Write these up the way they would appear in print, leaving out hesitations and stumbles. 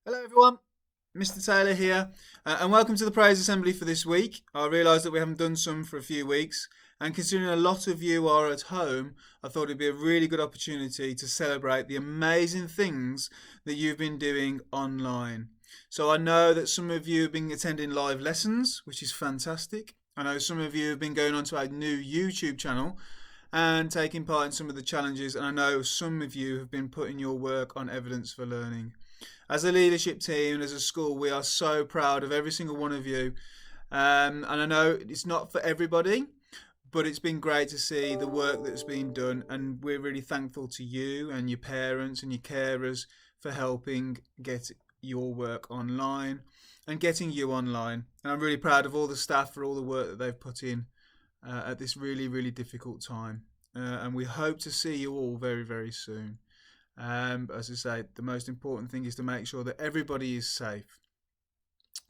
Hello everyone, Mr. Taylor here, and welcome to the Praise Assembly for this week. I realise that we haven't done some for a few weeks, and considering a lot of you are at home, I thought it'd be a really good opportunity to celebrate the amazing things that you've been doing online. So I know that some of you have been attending live lessons, which is fantastic. I know some of you have been going onto our new YouTube channel and taking part in some of the challenges, and I know some of you have been putting your work on evidence for learning. As a leadership team and as a school, we are so proud of every single one of you. And I know it's not for everybody, but it's been great to see the work that's been done. And we're really thankful to you and your parents and your carers for helping get your work online and getting you online. And I'm really proud of all the staff for all the work that they've put in at this really, really difficult time. And we hope to see you all very, very soon. But as I say, the most important thing is to make sure that everybody is safe.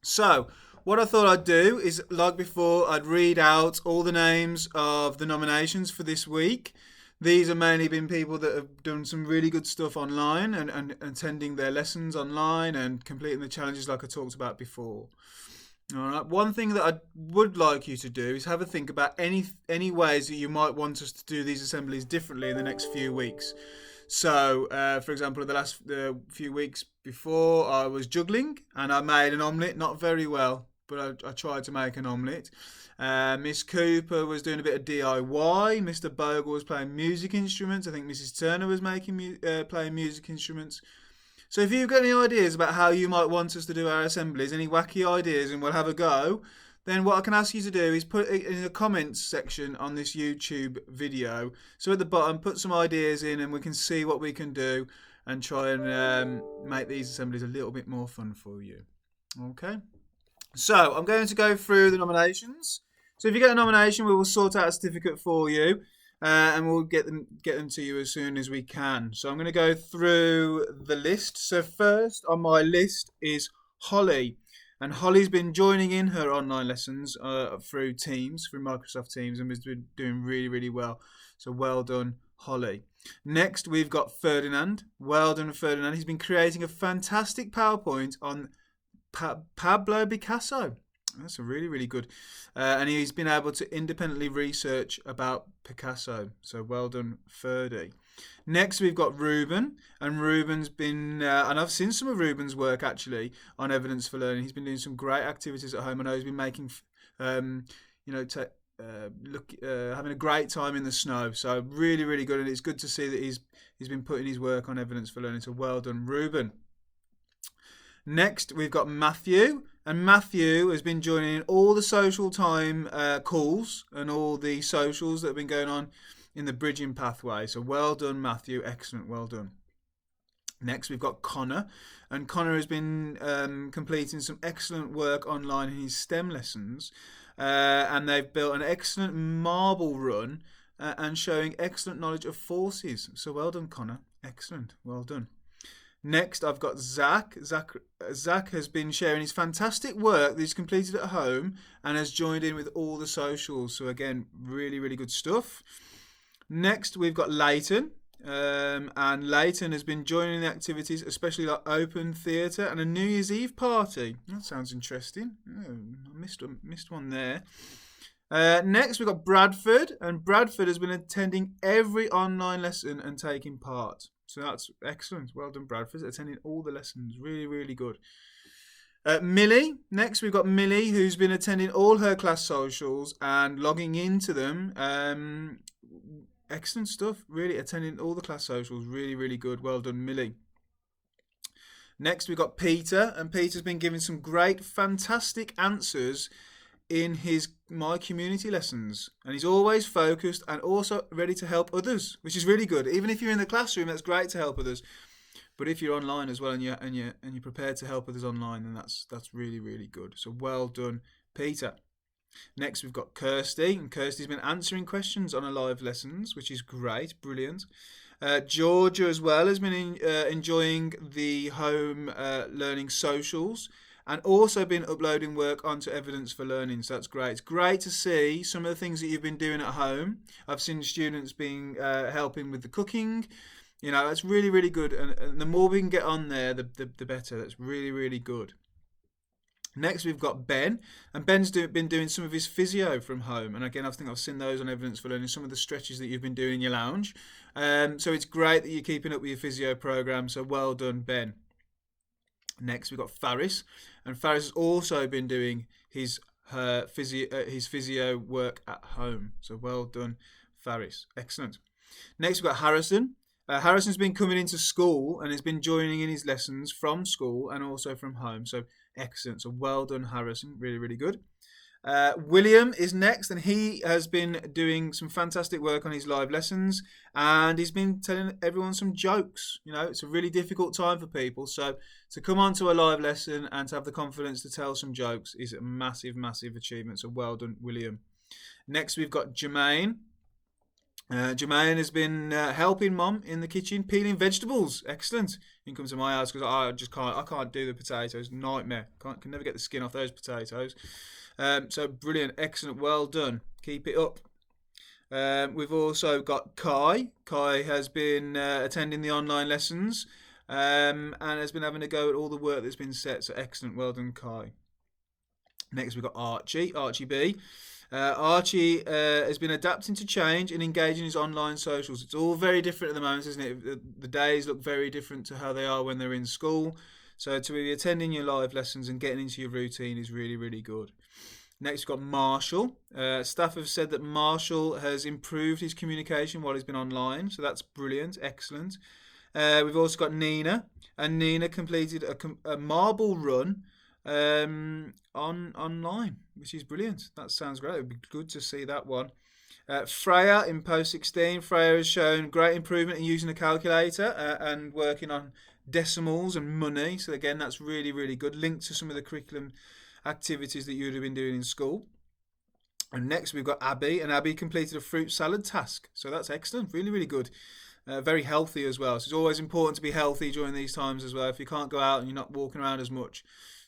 So, what I thought I'd do is, like before, I'd read out all the names of the nominations for this week. These have mainly been people that have done some really good stuff online and attending their lessons online and completing the challenges like I talked about before. All right. One thing that I would like you to do is have a think about any ways that you might want us to do these assemblies differently in the next few weeks. So, for example, the last few weeks before, I was juggling and I made an omelette, not very well, but I tried to make an omelette. Miss Cooper was doing a bit of DIY. Mr. Bogle was playing music instruments. I think Mrs. Turner was playing music instruments. So if you've got any ideas about how you might want us to do our assemblies, any wacky ideas, and we'll have a go, then what I can ask you to do is put it in the comments section on this YouTube video. So at the bottom, put some ideas in and we can see what we can do and try and make these assemblies a little bit more fun for you. Okay? So I'm going to go through the nominations. So if you get a nomination, we will sort out a certificate for you. And we'll get them to you as soon as we can. So I'm going to go through the list. So first on my list is Holly, and Holly's been joining in her online lessons through Teams, through Microsoft Teams, and has been doing really, really well. So well done, Holly. Next, we've got Ferdinand. Well done, Ferdinand. He's been creating a fantastic PowerPoint on Pablo Picasso. That's a really, really good. And he's been able to independently research about Picasso. So well done, Ferdy. Next, we've got Ruben. And Ruben's been, and I've seen some of Ruben's work actually on evidence for learning. He's been doing some great activities at home. I know he's been making, having a great time in the snow. So really, really good. And it's good to see that he's been putting his work on evidence for learning. So well done, Ruben. Next, we've got Matthew, and Matthew has been joining in all the social time calls and all the socials that have been going on in the bridging pathway. So well done, Matthew. Excellent. Well done. Next, we've got Connor, and Connor has been completing some excellent work online in his STEM lessons, and they've built an excellent marble run and showing excellent knowledge of forces. So well done, Connor. Excellent. Well done. Next, I've got Zach. Zach has been sharing his fantastic work that he's completed at home and has joined in with all the socials. So again, really, really good stuff. Next, we've got Leighton. And Leighton has been joining the activities, especially like open theatre and a New Year's Eve party. That sounds interesting. Oh, I missed one there. Next, we've got Bradford. And Bradford has been attending every online lesson and taking part. So that's excellent. Well done, Bradford. Attending all the lessons. Really, really good. Millie. Next, we've got Millie, who's been attending all her class socials and logging into them. Excellent stuff. Really attending all the class socials. Really, really good. Well done, Millie. Next, we've got Peter. And Peter's been giving some great, fantastic answers in his My Community lessons, and he's always focused and also ready to help others, which is really good. Even if you're in the classroom, that's great to help others. But if you're online as well and you're prepared to help others online, then that's really, really good. So well done, Peter. Next, we've got Kirsty, and Kirsty's been answering questions on her live lessons, which is great, brilliant. Georgia as well has been enjoying the home learning socials, and also been uploading work onto Evidence for Learning. So that's great. It's great to see some of the things that you've been doing at home. I've seen students being helping with the cooking, That's really, really good. And the more we can get on there, the better. That's really, really good. Next, we've got Ben, and Ben's been doing some of his physio from home. And again, I think I've seen those on Evidence for Learning, some of the stretches that you've been doing in your lounge. So it's great that you're keeping up with your physio program. So well done, Ben. Next, we've got Faris, and Faris has also been doing his physio work at home. So well done, Faris. Excellent. Next, we've got Harrison. Harrison's been coming into school and has been joining in his lessons from school and also from home. So excellent. So well done, Harrison. Really, really good. William is next, and he has been doing some fantastic work on his live lessons, and he's been telling everyone some jokes. It's a really difficult time for people, so to come onto a live lesson and to have the confidence to tell some jokes is a massive, massive achievement. So well done, William. Next, we've got Jermaine. Jermaine has been helping Mom in the kitchen peeling vegetables. Excellent. You can come to my house because I can't do the potatoes. Nightmare. Can never get the skin off those potatoes. So brilliant, excellent, well done. Keep it up. We've also got Kai. Kai has been attending the online lessons and has been having a go at all the work that's been set. So excellent, well done, Kai. Next, we've got Archie B. Archie has been adapting to change and engaging his online socials. It's all very different at the moment, isn't it? The days look very different to how they are when they're in school. So to be attending your live lessons and getting into your routine is really, really good. Next, we've got Marshall. Staff have said that Marshall has improved his communication while he's been online. So that's brilliant, excellent. We've also got Nina. And Nina completed a marble run online, which is brilliant. That sounds great. It would be good to see that one. Freya in post 16. Freya has shown great improvement in using a calculator and working on decimals and money. So again, that's really, really good. Linked to some of the curriculum activities that you would have been doing in school. And next we've got Abby, and Abby completed a fruit salad task. So that's excellent. Really, really good. Very healthy as well. So it's always important to be healthy during these times as well. If you can't go out and you're not walking around as much,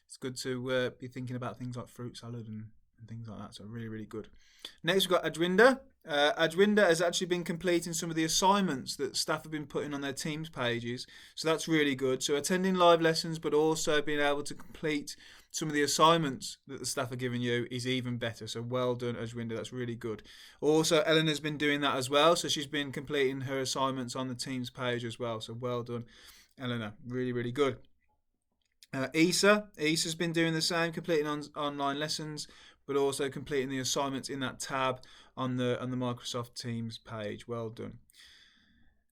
it's good to be thinking about things like fruit salad and things like that. So really, really good. Next, we've got Adwinda. Adwinda has actually been completing some of the assignments that staff have been putting on their Teams pages. So that's really good. So attending live lessons, but also being able to complete some of the assignments that the staff are giving you is even better. So well done, Adwinda. That's really good. Also, Eleanor's been doing that as well. So she's been completing her assignments on the Teams page as well. So well done, Eleanor. Really, really good. Isa's been doing the same, completing online lessons, but also completing the assignments in that tab on the Microsoft Teams page. Well done.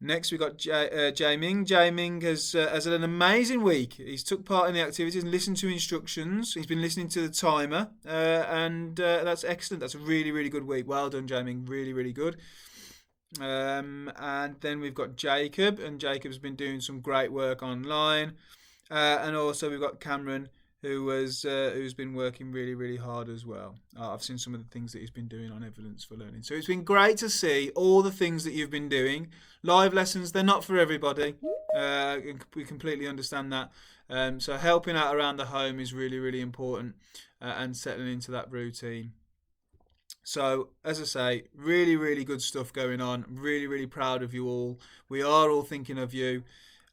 Next, we've got Jae-Ming. Jae-Ming has had an amazing week. He's took part in the activities and listened to instructions. He's been listening to the timer, and that's excellent. That's a really, really good week. Well done, Jae-Ming. Really, really good. And then we've got Jacob, and Jacob's been doing some great work online. And also we've got Cameron, who's been working really, really hard as well. I've seen some of the things that he's been doing on Evidence for Learning. So it's been great to see all the things that you've been doing. Live lessons, they're not for everybody. We completely understand that. So helping out around the home is really, really important and settling into that routine. So, as I say, really, really good stuff going on. Really, really proud of you all. We are all thinking of you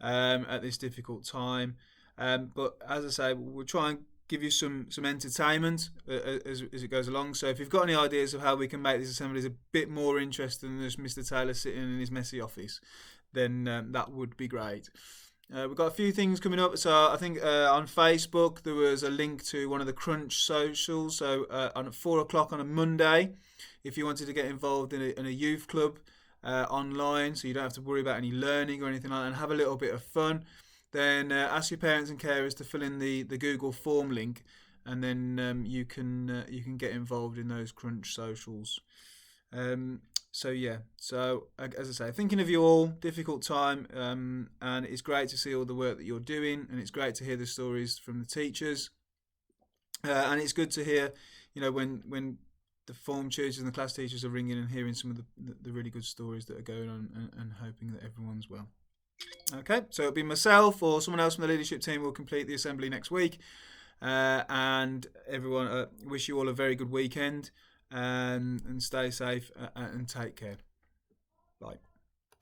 at this difficult time. But as I say, we'll try and give you some entertainment as it goes along. So if you've got any ideas of how we can make these assemblies a bit more interesting than just Mr. Taylor sitting in his messy office, then that would be great. We've got a few things coming up. So I think on Facebook there was a link to one of the Crunch socials. So on 4 o'clock on a Monday, if you wanted to get involved in a youth club online, so you don't have to worry about any learning or anything like that, and have a little bit of fun, then ask your parents and carers to fill in the Google form link, and then you can get involved in those Crunch socials. So as I say, thinking of you all, difficult time, and it's great to see all the work that you're doing, and it's great to hear the stories from the teachers, and it's good to hear, when the form tutors and the class teachers are ringing and hearing some of the really good stories that are going on, and hoping that everyone's well. Okay, so it'll be myself or someone else from the leadership team will complete the assembly next week, and everyone, wish you all a very good weekend, and stay safe and take care. Bye.